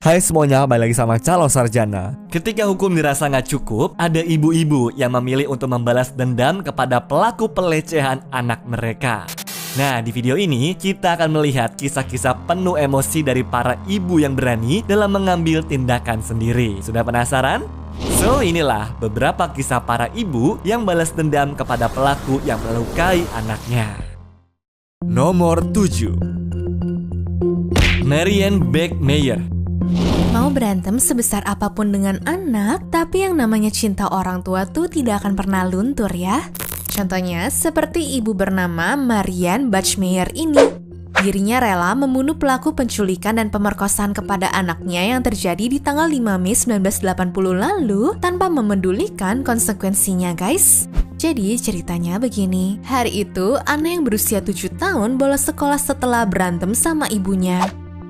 Hai semuanya, balik lagi sama Calon Sarjana. Ketika hukum dirasa nggak cukup, ada ibu-ibu yang memilih untuk membalas dendam kepada pelaku pelecehan anak mereka. Nah, di video ini kita akan melihat kisah-kisah penuh emosi dari para ibu yang berani dalam mengambil tindakan sendiri. Sudah penasaran? So, inilah beberapa kisah para ibu yang balas dendam kepada pelaku yang melukai anaknya. Nomor 7, Marianne Beckmeyer. Mau berantem sebesar apapun dengan anak, tapi yang namanya cinta orang tua tuh tidak akan pernah luntur ya. Contohnya seperti ibu bernama Marianne Beckmeyer ini. Dirinya rela membunuh pelaku penculikan dan pemerkosaan kepada anaknya yang terjadi di tanggal 5 Mei 1980 lalu tanpa memedulikan konsekuensinya, guys. Jadi ceritanya begini, hari itu anak yang berusia 7 tahun bolos sekolah setelah berantem sama ibunya.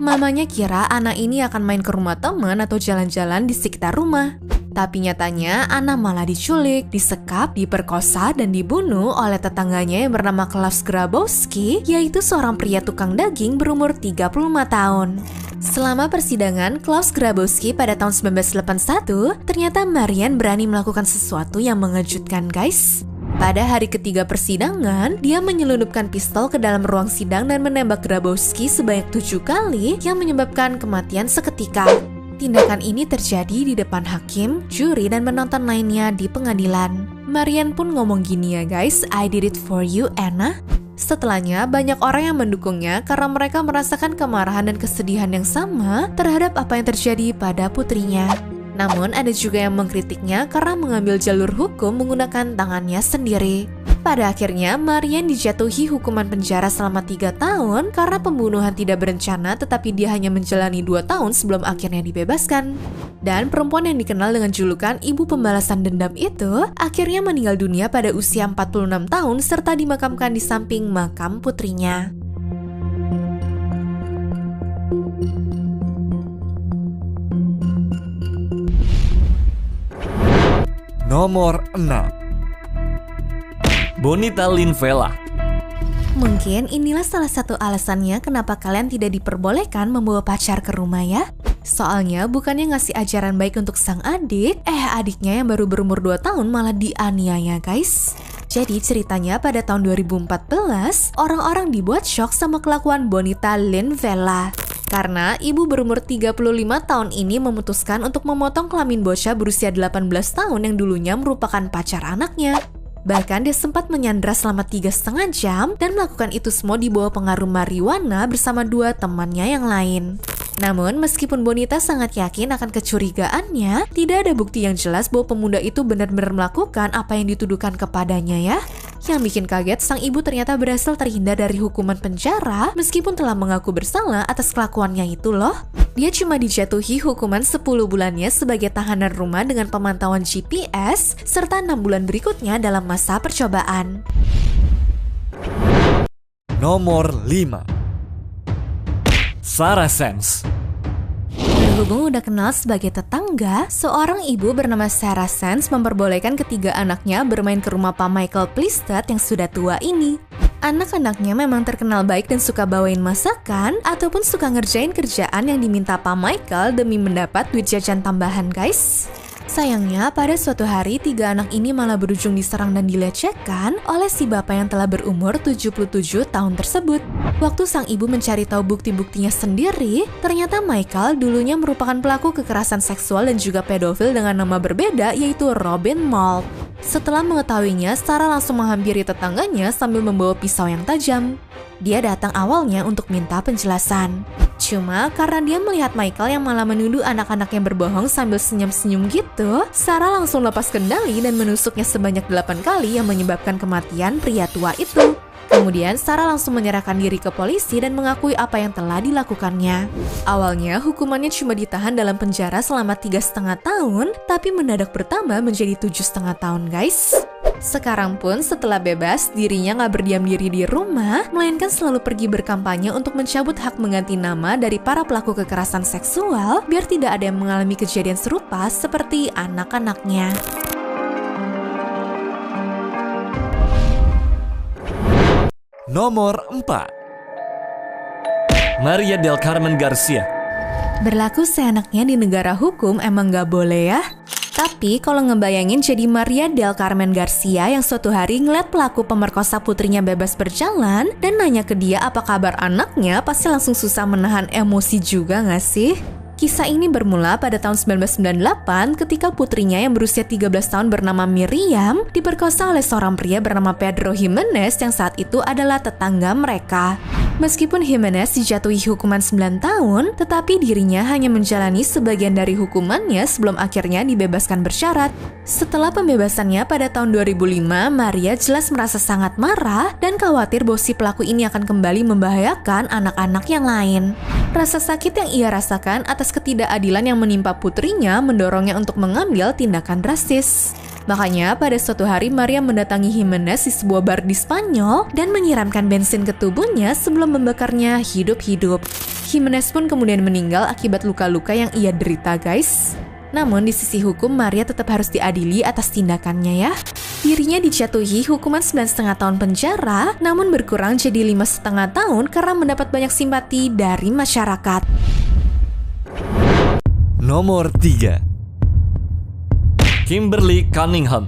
Mamanya kira anak ini akan main ke rumah teman atau jalan-jalan di sekitar rumah. Tapi nyatanya anak malah diculik, disekap, diperkosa, dan dibunuh oleh tetangganya yang bernama Klaus Grabowski, yaitu seorang pria tukang daging berumur 35 tahun. Selama persidangan Klaus Grabowski pada tahun 1981, ternyata Marianne berani melakukan sesuatu yang mengejutkan, guys. Pada hari ketiga persidangan, dia menyelundupkan pistol ke dalam ruang sidang dan menembak Grabowski sebanyak 7 kali yang menyebabkan kematian seketika. Tindakan ini terjadi di depan hakim, juri, dan penonton lainnya di pengadilan. Marianne pun ngomong gini ya guys, I did it for you, Anna. Setelahnya, banyak orang yang mendukungnya karena mereka merasakan kemarahan dan kesedihan yang sama terhadap apa yang terjadi pada putrinya. Namun ada juga yang mengkritiknya karena mengambil jalur hukum menggunakan tangannya sendiri. Pada akhirnya, Marianne dijatuhi hukuman penjara selama 3 tahun karena pembunuhan tidak berencana, tetapi dia hanya menjalani 2 tahun sebelum akhirnya dibebaskan. Dan perempuan yang dikenal dengan julukan Ibu Pembalasan Dendam itu akhirnya meninggal dunia pada usia 46 tahun serta dimakamkan di samping makam putrinya. Nomor 6, Bonita Lynn Vela. Mungkin inilah salah satu alasannya kenapa kalian tidak diperbolehkan membawa pacar ke rumah ya. Soalnya bukannya ngasih ajaran baik untuk sang adik, adiknya yang baru berumur 2 tahun malah dianiaya guys. Jadi ceritanya pada tahun 2014, orang-orang dibuat shock sama kelakuan Bonita Lynn Vela. Karena ibu berumur 35 tahun ini memutuskan untuk memotong kelamin bocah berusia 18 tahun yang dulunya merupakan pacar anaknya. Bahkan dia sempat menyandra selama 3,5 jam dan melakukan itu semua di bawah pengaruh marijuana bersama 2 temannya yang lain. Namun meskipun Bonita sangat yakin akan kecurigaannya, tidak ada bukti yang jelas bahwa pemuda itu benar-benar melakukan apa yang dituduhkan kepadanya ya. Yang bikin kaget, sang ibu ternyata berhasil terhindar dari hukuman penjara meskipun telah mengaku bersalah atas kelakuannya itu loh. Dia cuma dijatuhi hukuman 10 bulannya sebagai tahanan rumah dengan pemantauan GPS serta 6 bulan berikutnya dalam masa percobaan. Nomor 5, Sarah Sands. Berhubung udah kenal sebagai tetangga, seorang ibu bernama Sarah Sands memperbolehkan ketiga anaknya bermain ke rumah Pak Michael Plistad yang sudah tua ini. Anak-anaknya memang terkenal baik dan suka bawain masakan ataupun suka ngerjain kerjaan yang diminta Pak Michael demi mendapat duit jajan tambahan guys. Sayangnya, pada suatu hari 3 anak ini malah berujung diserang dan dilecehkan oleh si bapak yang telah berumur 77 tahun tersebut. Waktu sang ibu mencari tahu bukti-buktinya sendiri, ternyata Michael dulunya merupakan pelaku kekerasan seksual dan juga pedofil dengan nama berbeda yaitu Robin Malt. Setelah mengetahuinya, Sarah langsung menghampiri tetangganya sambil membawa pisau yang tajam. Dia datang awalnya untuk minta penjelasan. Cuma karena dia melihat Michael yang malah menuduh anak-anaknya berbohong sambil senyum-senyum gitu, Sarah langsung lepas kendali dan menusuknya sebanyak 8 kali yang menyebabkan kematian pria tua itu. Kemudian Sarah langsung menyerahkan diri ke polisi dan mengakui apa yang telah dilakukannya. Awalnya hukumannya cuma ditahan dalam penjara selama 3,5 tahun, tapi mendadak bertambah menjadi 7,5 tahun guys. Sekarang pun setelah bebas, dirinya nggak berdiam diri di rumah, melainkan selalu pergi berkampanye untuk mencabut hak mengganti nama dari para pelaku kekerasan seksual biar tidak ada yang mengalami kejadian serupa seperti anak-anaknya. Nomor 4, Maria del Carmen Garcia. Berlaku seenaknya di negara hukum emang gak boleh ya. Tapi kalau ngebayangin jadi Maria del Carmen Garcia yang suatu hari ngeliat pelaku pemerkosa putrinya bebas berjalan dan nanya ke dia apa kabar anaknya, pasti langsung susah menahan emosi juga gak sih? Kisah ini bermula pada tahun 1998 ketika putrinya yang berusia 13 tahun bernama Miriam diperkosa oleh seorang pria bernama Pedro Jimenez yang saat itu adalah tetangga mereka. Meskipun Jimenez dijatuhi hukuman 9 tahun, tetapi dirinya hanya menjalani sebagian dari hukumannya sebelum akhirnya dibebaskan bersyarat. Setelah pembebasannya pada tahun 2005, Maria jelas merasa sangat marah dan khawatir bahwa si pelaku ini akan kembali membahayakan anak-anak yang lain. Rasa sakit yang ia rasakan atas ketidakadilan yang menimpa putrinya mendorongnya untuk mengambil tindakan drastis. Makanya pada suatu hari Maria mendatangi Jimenez di sebuah bar di Spanyol dan menyiramkan bensin ke tubuhnya sebelum membakarnya hidup-hidup. Jimenez pun kemudian meninggal akibat luka-luka yang ia derita, guys. Namun di sisi hukum Maria tetap harus diadili atas tindakannya ya. Dirinya dijatuhi hukuman 9,5 tahun penjara, namun berkurang jadi 5,5 tahun karena mendapat banyak simpati dari masyarakat. Nomor 3. Kimberly Cunningham.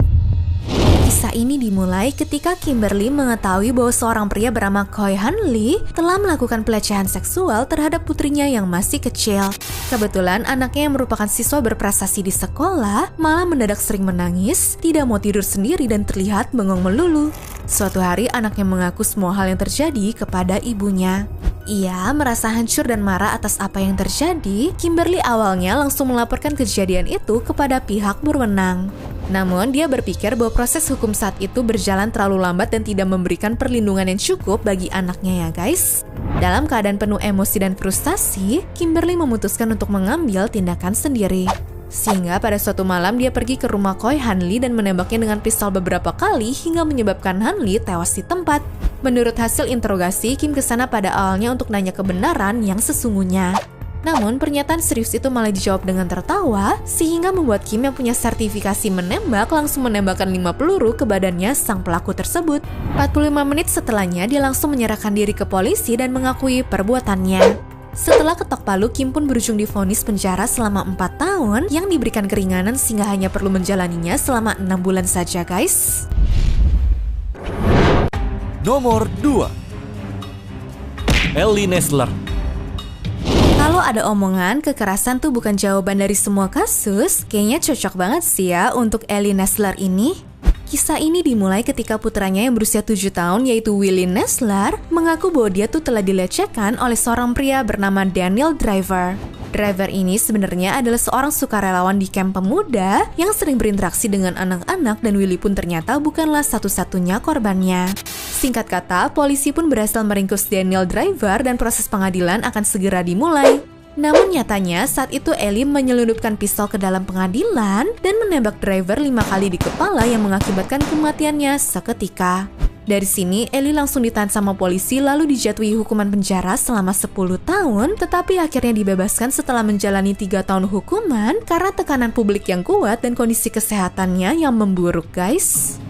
Kisah ini dimulai ketika Kimberly mengetahui bahwa seorang pria bernama Coy Han Lee telah melakukan pelecehan seksual terhadap putrinya yang masih kecil. Kebetulan anaknya yang merupakan siswa berprestasi di sekolah malah mendadak sering menangis, tidak mau tidur sendiri dan terlihat bengong melulu. Suatu hari anaknya mengaku semua hal yang terjadi kepada ibunya. Ia merasa hancur dan marah atas apa yang terjadi. Kimberly awalnya langsung melaporkan kejadian itu kepada pihak berwenang. Namun dia berpikir bahwa proses hukum saat itu berjalan terlalu lambat dan tidak memberikan perlindungan yang cukup bagi anaknya ya guys. Dalam keadaan penuh emosi dan frustasi, Kimberly memutuskan untuk mengambil tindakan sendiri. Sehingga pada suatu malam dia pergi ke rumah Coy Han Lee dan menembaknya dengan pistol beberapa kali hingga menyebabkan Han Lee tewas di tempat. Menurut hasil interogasi, Kim kesana pada awalnya untuk nanya kebenaran yang sesungguhnya. Namun pernyataan serius itu malah dijawab dengan tertawa, sehingga membuat Kim yang punya sertifikasi menembak langsung menembakkan 5 peluru ke badannya sang pelaku tersebut. 45 menit setelahnya dia langsung menyerahkan diri ke polisi dan mengakui perbuatannya. Setelah ketok palu, Kim pun berujung divonis penjara selama 4 tahun yang diberikan keringanan sehingga hanya perlu menjalaninya selama 6 bulan saja guys. Nomor 2. Ellie Nessler. Kalau ada omongan kekerasan tuh bukan jawaban dari semua kasus, kayaknya cocok banget sih ya untuk Ellie Nessler ini. Kisah ini dimulai ketika putranya yang berusia 7 tahun yaitu Willie Nessler mengaku bahwa dia tuh telah dilecehkan oleh seorang pria bernama Daniel Driver. Driver ini sebenarnya adalah seorang sukarelawan di kamp pemuda yang sering berinteraksi dengan anak-anak dan Willie pun ternyata bukanlah satu-satunya korbannya. Singkat kata, polisi pun berhasil meringkus Daniel Driver dan proses pengadilan akan segera dimulai. Namun nyatanya saat itu Ellie menyelundupkan pistol ke dalam pengadilan dan menembak Driver 5 kali di kepala yang mengakibatkan kematiannya seketika. Dari sini Ellie langsung ditahan sama polisi lalu dijatuhi hukuman penjara selama 10 tahun, tetapi akhirnya dibebaskan setelah menjalani 3 tahun hukuman karena tekanan publik yang kuat dan kondisi kesehatannya yang memburuk guys.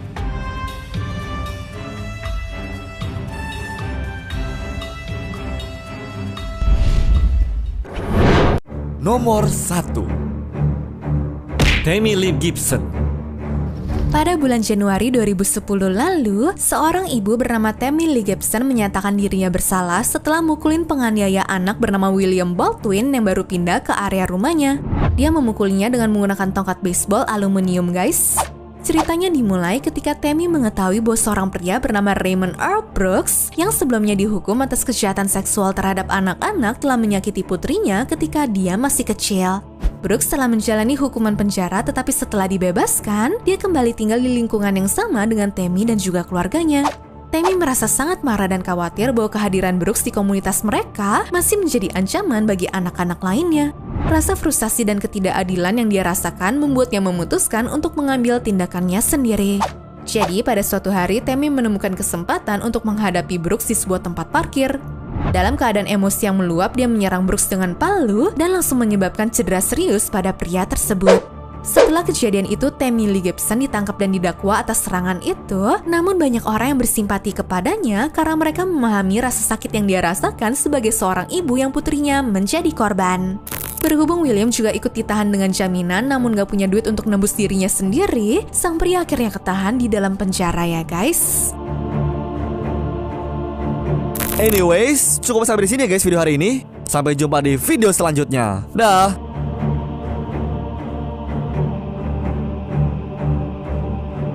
Nomor 1. Tammy Lee Gibson. Pada bulan Januari 2010 lalu, seorang ibu bernama Tammy Lee Gibson menyatakan dirinya bersalah setelah mukulin penganiaya anak bernama William Baldwin yang baru pindah ke area rumahnya. Dia memukulinya dengan menggunakan tongkat baseball aluminium guys. Ceritanya dimulai ketika Tammy mengetahui bahwa seorang pria bernama Raymond Earl Brooks yang sebelumnya dihukum atas kejahatan seksual terhadap anak-anak telah menyakiti putrinya ketika dia masih kecil. Brooks telah menjalani hukuman penjara tetapi setelah dibebaskan, dia kembali tinggal di lingkungan yang sama dengan Tammy dan juga keluarganya. Tammy merasa sangat marah dan khawatir bahwa kehadiran Brooks di komunitas mereka masih menjadi ancaman bagi anak-anak lainnya. Rasa frustasi dan ketidakadilan yang dia rasakan membuatnya memutuskan untuk mengambil tindakannya sendiri. Jadi pada suatu hari Tammy menemukan kesempatan untuk menghadapi Brooks di sebuah tempat parkir. Dalam keadaan emosi yang meluap, dia menyerang Brooks dengan palu dan langsung menyebabkan cedera serius pada pria tersebut. Setelah kejadian itu, Tammy Lee Gibson ditangkap dan didakwa atas serangan itu, namun banyak orang yang bersimpati kepadanya karena mereka memahami rasa sakit yang dia rasakan sebagai seorang ibu yang putrinya menjadi korban. Berhubung William juga ikut ditahan dengan jaminan namun gak punya duit untuk nembus dirinya sendiri, sang pria akhirnya ketahan di dalam penjara ya guys. Anyways, cukup sampai di sini ya guys video hari ini. Sampai jumpa di video selanjutnya. Dah.